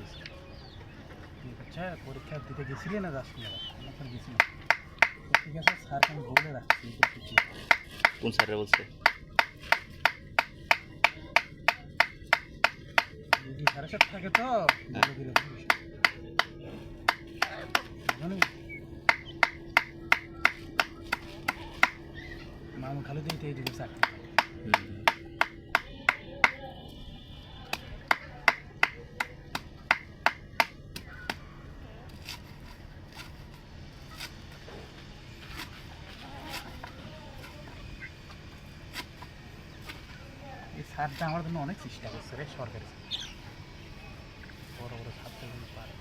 গেছি। আচ্ছা পরীক্ষা দিতে গেছিলি না যাস না? এখন গেছি। ঠিক আছে স্যার আমি বলে রাখছি। কোন স্যারে বলছে? যদি স্যারের সাথে থাকে তো বলে দিলে মামু খালি দিতে এই দিকে চাকরি এই স্যারটা আমার জন্য অনেক চেষ্টা করছে রে সরকারি বড় বড় ছাত্রগুলো পারে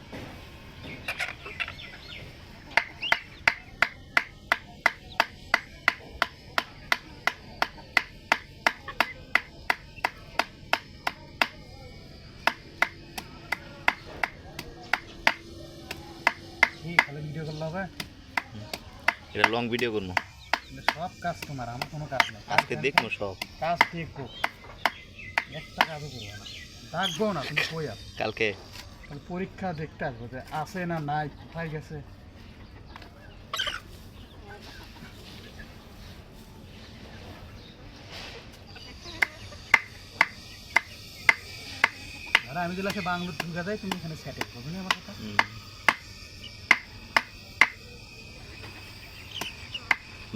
খালি ভিডিও করলে হবে এটা লং ভিডিও করবো সব কাজ তোমার আমার কোনো কাজ নেই আজকে দেখবো সব কাজ দেখবো একটা কাজও করবো না ডাকবো না তুমি কই আছো কালকে তাহলে পরীক্ষা দেখতে আসবো যে আছে না নাই কোথায় গেছে আর আমি দিলে সে বাংলো ঢুকা যাই তুমি এখানে সেটেল করবে না আমার কথা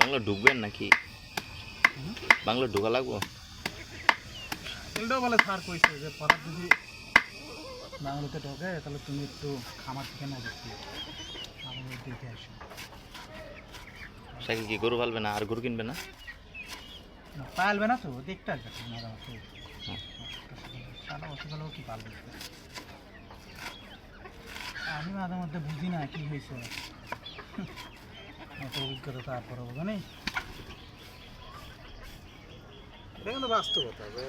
বাংলা ঢুকবেন নাকি বাংলা ঢুকা লাগবো এটাও বলে স্যার কইছে যে পড়ার যদি বাংলাতে ঢোকে তাহলে তুমি একটু খামার থেকে নজর দিও আমি দেখে আসি সাইকেল কি গরু পালবে না আর গরু কিনবে না পালবে না তো দেখতে আসবে তোমার সারা বছর কি পালবে আমি মাঝে মধ্যে বুঝি না কি হয়েছে অত অভিজ্ঞতা তারপরে হবে না এটা কিন্তু বাস্তবতা যে